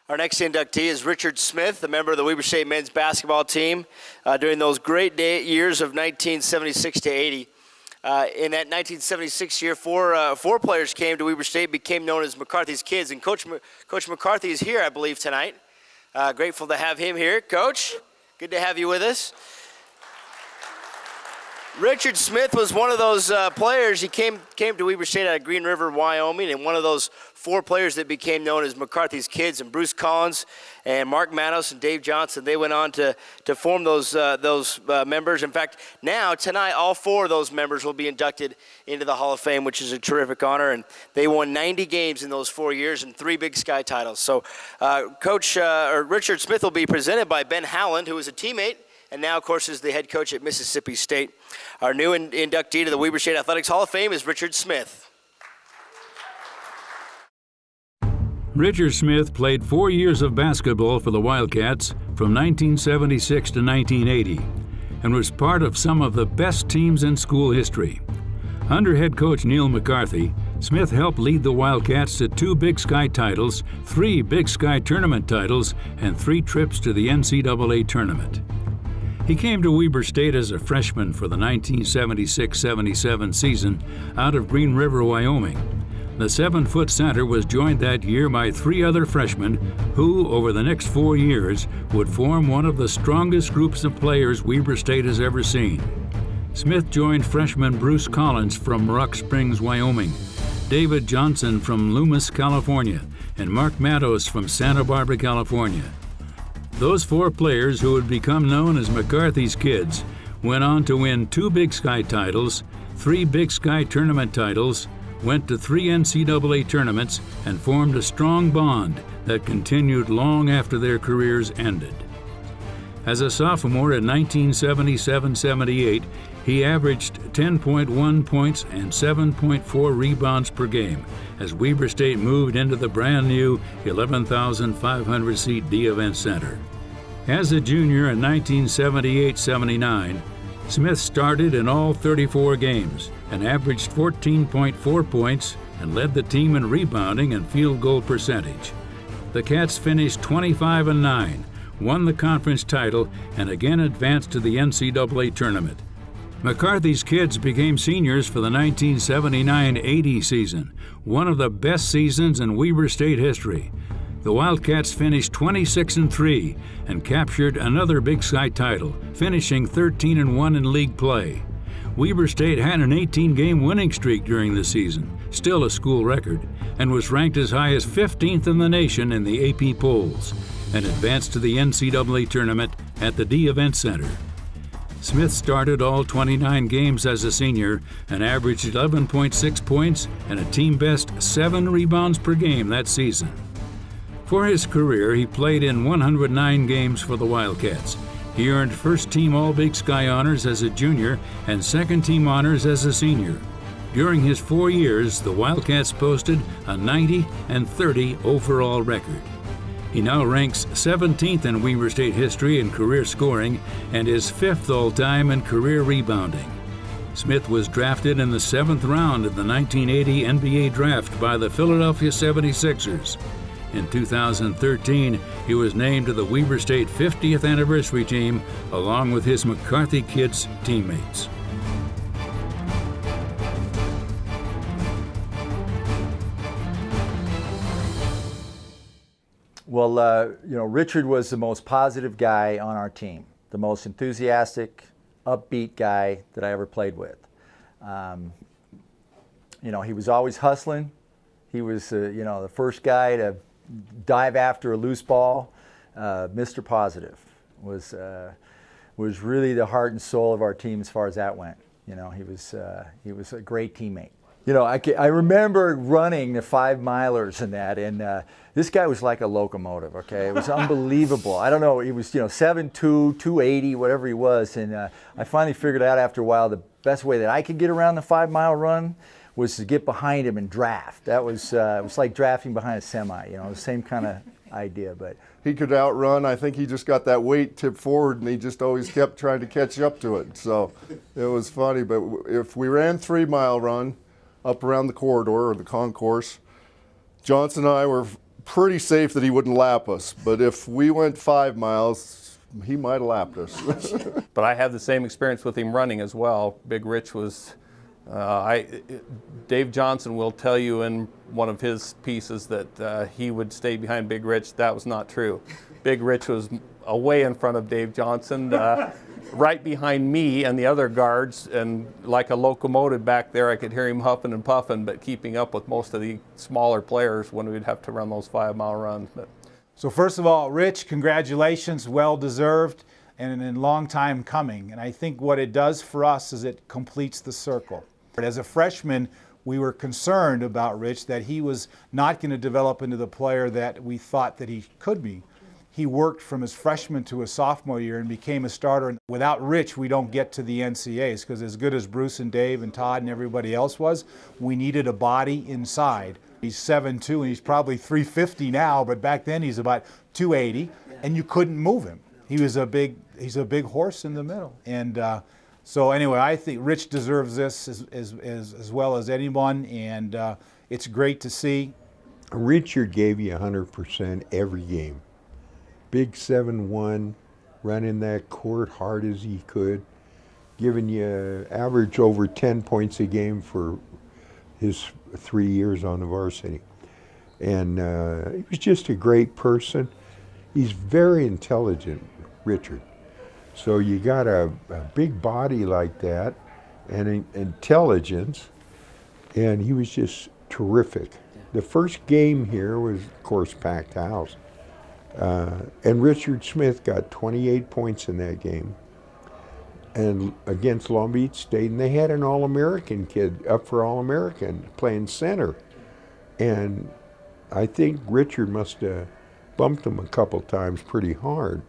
Our next inductee is Richard Smith, a member of the Weber State men's basketball team during those great years of 1976 to 80. In that 1976 year, four players came to Weber State, became known as McCarthy's Kids, and Coach McCarthy is here, I believe, tonight. Grateful to have him here. Coach, good to have you with us. Richard Smith was one of those players. He came to Weber State out of Green River, Wyoming, and one of those four players that became known as McCarthy's Kids. And Bruce Collins and Mark Manos and Dave Johnson, they went on to form those members. In fact, now, tonight, all four of those members will be inducted into the Hall of Fame, which is a terrific honor. And they won 90 games in those 4 years and 3 Big Sky titles. So Richard Smith will be presented by Ben Howland, who was a teammate, and now, of course, is the head coach at Mississippi State. Our new inductee to the Weber State Athletics Hall of Fame is Richard Smith. Richard Smith played 4 years of basketball for the Wildcats from 1976 to 1980 and was part of some of the best teams in school history. Under head coach Neil McCarthy, Smith helped lead the Wildcats to 2 Big Sky titles, 3 Big Sky tournament titles, and 3 trips to the NCAA tournament. He came to Weber State as a freshman for the 1976-77 season out of Green River, Wyoming. The 7-foot center was joined that year by 3 other freshmen who, over the next 4 years, would form one of the strongest groups of players Weber State has ever seen. Smith joined freshman Bruce Collins from Rock Springs, Wyoming, David Johnson from Loomis, California, and Mark Matos from Santa Barbara, California. Those 4 players, who would become known as McCarthy's Kids, went on to win 2 Big Sky titles, 3 Big Sky tournament titles, went to 3 NCAA tournaments, and formed a strong bond that continued long after their careers ended. As a sophomore in 1977-78, he averaged 10.1 points and 7.4 rebounds per game as Weber State moved into the brand-new 11,500-seat D-Event Center. As a junior in 1978-79, Smith started in all 34 games and averaged 14.4 points and led the team in rebounding and field goal percentage. The Cats finished 25-9, won the conference title, and again advanced to the NCAA tournament. McCarthy's Kids became seniors for the 1979-80 season, one of the best seasons in Weber State history. The Wildcats finished 26-3 and captured another Big Sky title, finishing 13-1 in league play. Weber State had an 18-game winning streak during the season, still a school record, and was ranked as high as 15th in the nation in the AP polls, and advanced to the NCAA tournament at the D-Event Center. Smith started all 29 games as a senior and averaged 11.6 points and a team-best 7 rebounds per game that season. For his career, he played in 109 games for the Wildcats. He earned first-team All-Big Sky honors as a junior and second-team honors as a senior. During his 4 years, the Wildcats posted a 90-30 overall record. He now ranks 17th in Weber State history in career scoring and is 5th all-time in career rebounding. Smith was drafted in the 7th round of the 1980 NBA draft by the Philadelphia 76ers. In 2013, he was named to the Weber State 50th anniversary team along with his McCarthy Kids teammates. Well, Richard was the most positive guy on our team, the most enthusiastic, upbeat guy that I ever played with. He was always hustling. He was, the first guy to dive after a loose ball. Mr. Positive was really the heart and soul of our team as far as that went. He was a great teammate. I remember running the 5-milers and that, and this guy was like a locomotive, okay? It was unbelievable. I don't know, he was, 7'2", 280, whatever he was, and I finally figured out after a while the best way that I could get around the 5-mile run was to get behind him and draft. That was, it was like drafting behind a semi, the same kind of idea, but. He could outrun. I think he just got that weight tipped forward, and he just always kept trying to catch up to it. So it was funny, but if we ran 3-mile run, up around the corridor or the concourse, Johnson and I were pretty safe that he wouldn't lap us. But if we went 5 miles, he might have lapped us. But I had the same experience with him running as well. Big Rich was, Dave Johnson will tell you in one of his pieces that he would stay behind Big Rich. That was not true. Big Rich was away in front of Dave Johnson, right behind me and the other guards, and like a locomotive back there, I could hear him huffing and puffing, but keeping up with most of the smaller players when we'd have to run those 5-mile runs. But. So first of all, Rich, congratulations, well deserved, and a long time coming. And I think what it does for us is it completes the circle. As a freshman, we were concerned about Rich that he was not going to develop into the player that we thought that he could be. He worked from his freshman to his sophomore year and became a starter. And without Rich, we don't get to the NCAAs, because as good as Bruce and Dave and Todd and everybody else was, we needed a body inside. He's 7'2", and he's probably 350 now, but back then he's about 280, and you couldn't move him. He's a big horse in the middle. And so anyway, I think Rich deserves this as well as anyone, and it's great to see. Richard gave you 100% every game. Big 7'1", running that court hard as he could, giving you average over 10 points a game for his 3 years on the varsity. And he was just a great person. He's very intelligent, Richard. So you got a big body like that and intelligence, and he was just terrific. The first game here was, of course, packed house. And Richard Smith got 28 points in that game, and against Long Beach State, and they had an All-American kid up for All-American playing center, and I think Richard must have bumped him a couple times pretty hard,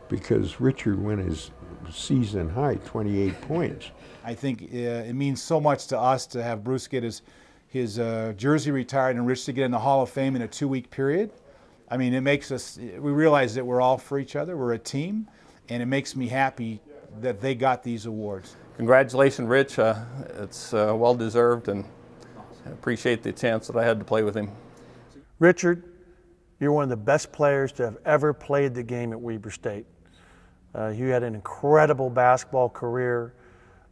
because Richard went his season high, 28 points. I think it means so much to us to have Bruce get his jersey retired and Rich to get in the Hall of Fame in a 2-week period. I mean, it makes us, we realize that we're all for each other, we're a team, and it makes me happy that they got these awards. Congratulations, Rich. It's well deserved, and I appreciate the chance that I had to play with him. Richard, you're one of the best players to have ever played the game at Weber State. You had an incredible basketball career,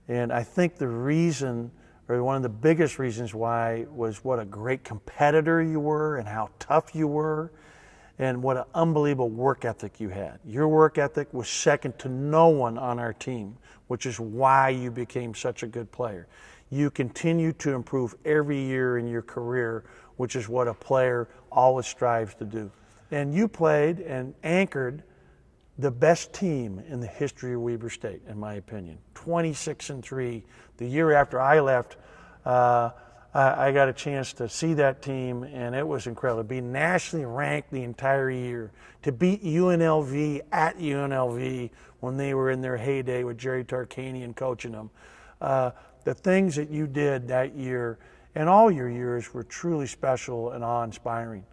and I think the reason, or one of the biggest reasons why, was what a great competitor you were and how tough you were, and what an unbelievable work ethic you had. Your work ethic was second to no one on our team, which is why you became such a good player. You continue to improve every year in your career, which is what a player always strives to do. And you played and anchored the best team in the history of Weber State, in my opinion. 26-3. The year after I left, I got a chance to see that team, and it was incredible. To be nationally ranked the entire year, to beat UNLV at UNLV when they were in their heyday with Jerry Tarkanian coaching them. The things that you did that year and all your years were truly special and awe-inspiring.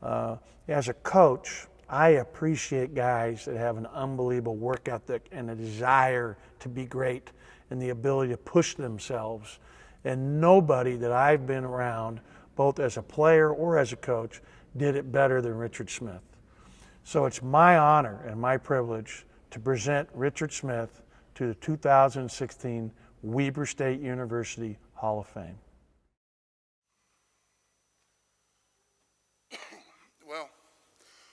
As a coach, I appreciate guys that have an unbelievable work ethic and a desire to be great and the ability to push themselves. And nobody that I've been around, both as a player or as a coach, did it better than Richard Smith. So it's my honor and my privilege to present Richard Smith to the 2016 Weber State University Hall of Fame. Well,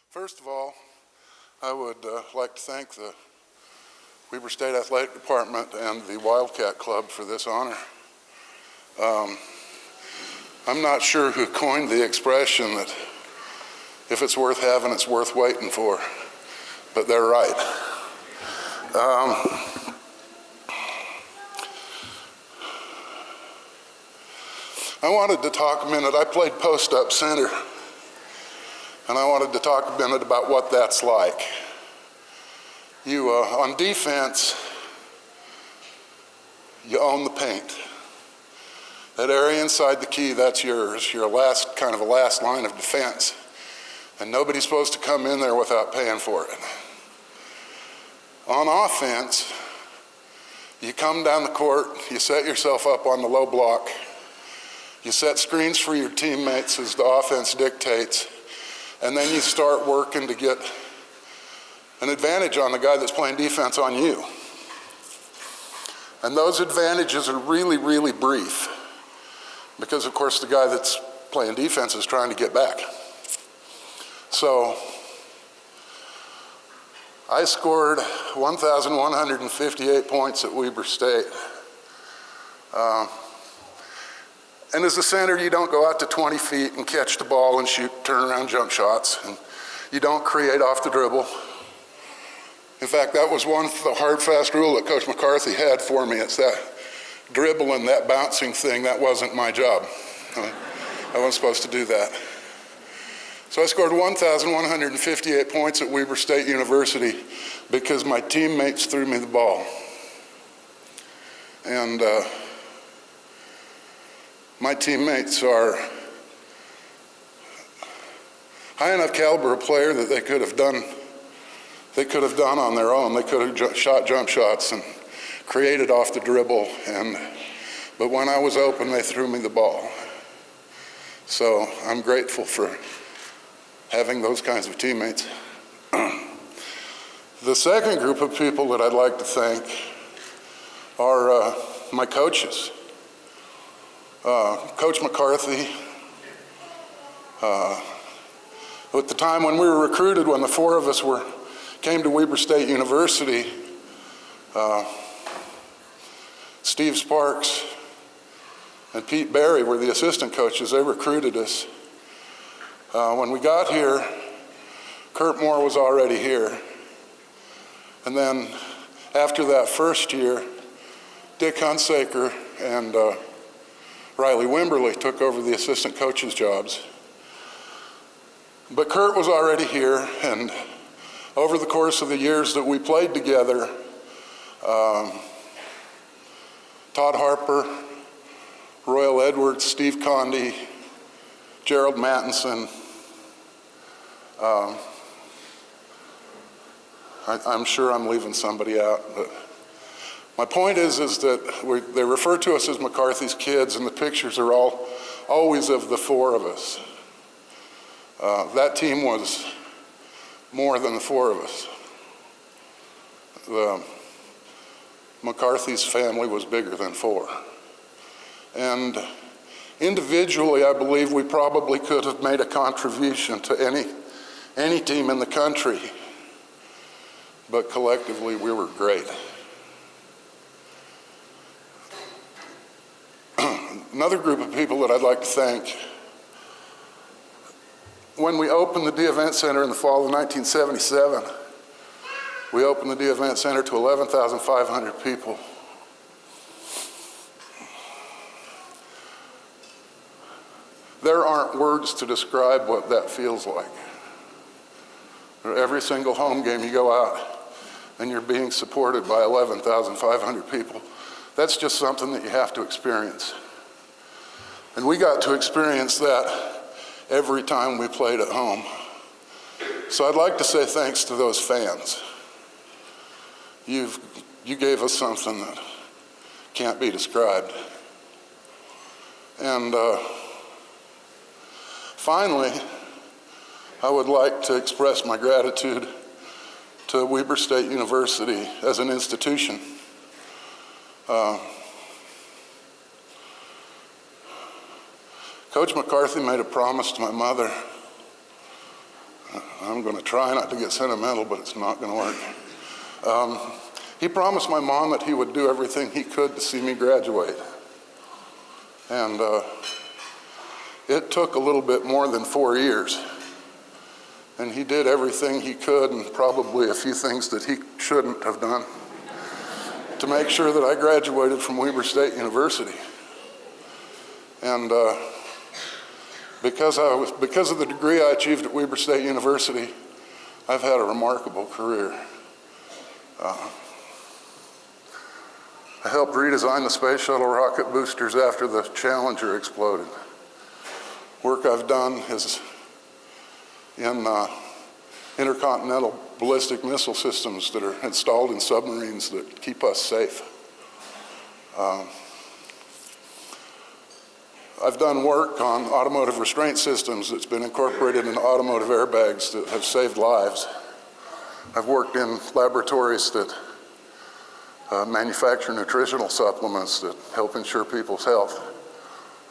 first of all, I would like to thank the Weber State Athletic Department and the Wildcat Club for this honor. I'm not sure who coined the expression that if it's worth having, it's worth waiting for, but they're right. I wanted to talk a minute. I played post-up center, and I wanted to talk a minute about what that's like. You, on defense, you own the paint. That area inside the key, that's yours. You're a last line of defense. And nobody's supposed to come in there without paying for it. On offense, you come down the court, you set yourself up on the low block, you set screens for your teammates as the offense dictates, and then you start working to get an advantage on the guy that's playing defense on you. And those advantages are really, really brief, because of course the guy that's playing defense is trying to get back. So I scored 1,158 points at Weber State. And as a center, you don't go out to 20 feet and catch the ball and shoot turnaround jump shots, and you don't create off the dribble. In fact, that was the hard, fast rule that Coach McCarthy had for me. It's that dribbling, that bouncing thing, that wasn't my job. I wasn't supposed to do that. So I scored 1,158 points at Weber State University because my teammates threw me the ball. And my teammates are high enough caliber of player that they could have done on their own. They could have shot jump shots and created off the dribble, but when I was open, they threw me the ball. So I'm grateful for having those kinds of teammates. The second group of people that I'd like to thank are my coaches. Coach McCarthy, at the time when we were recruited, when the four of us came to Weber State University, Steve Sparks and Pete Barry were the assistant coaches. They recruited us. When we got here, Kurt Moore was already here. And then after that first year, Dick Hunsaker and Riley Wimberly took over the assistant coaches' jobs. But Kurt was already here, and over the course of the years that we played together, Todd Harper, Royal Edwards, Steve Conde, Gerald Mattinson, I'm sure I'm leaving somebody out, but my point is that they refer to us as McCarthy's kids, and the pictures are always of the four of us. That team was more than the four of us. McCarthy's family was bigger than four. And individually, I believe we probably could have made a contribution to any team in the country, but collectively we were great. Another group of people that I'd like to thank, when we opened the D Event Center in the fall of 1977, we opened the D Event Center to 11,500 people. There aren't words to describe what that feels like. Every single home game you go out and you're being supported by 11,500 people. That's just something that you have to experience. And we got to experience that every time we played at home. So I'd like to say thanks to those fans. You gave us something that can't be described. And finally, I would like to express my gratitude to Weber State University as an institution. Coach McCarthy made a promise to my mother. I'm going to try not to get sentimental, but it's not going to work. He promised my mom that he would do everything he could to see me graduate. And it took a little bit more than 4 years. And he did everything he could, and probably a few things that he shouldn't have done, to make sure that I graduated from Weber State University. And because of the degree I achieved at Weber State University, I've had a remarkable career. I helped redesign the Space Shuttle rocket boosters after the Challenger exploded. Work I've done is in intercontinental ballistic missile systems that are installed in submarines that keep us safe. I've done work on automotive restraint systems that's been incorporated into automotive airbags that have saved lives. I've worked in laboratories that manufacture nutritional supplements that help ensure people's health.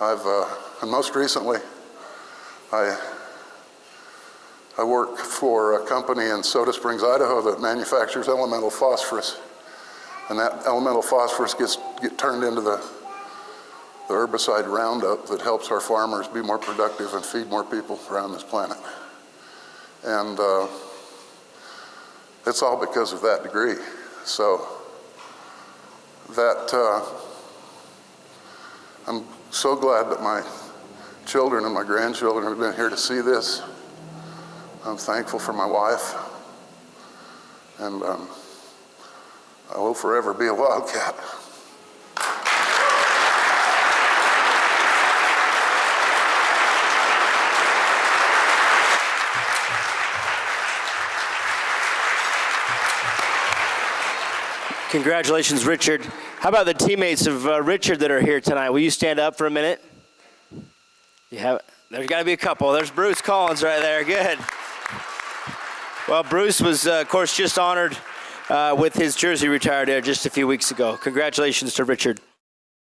And most recently, I work for a company in Soda Springs, Idaho that manufactures elemental phosphorus. And that elemental phosphorus gets turned into the herbicide Roundup that helps our farmers be more productive and feed more people around this planet. And it's all because of that degree. So I'm so glad that my children and my grandchildren have been here to see this. I'm thankful for my wife, and I will forever be a Wildcat. Congratulations, Richard. How about the teammates of Richard that are here tonight? Will you stand up for a minute? You have, there's got to be a couple. There's Bruce Collins right there. Good. Well, Bruce was, of course, just honored with his jersey retired there just a few weeks ago. Congratulations to Richard.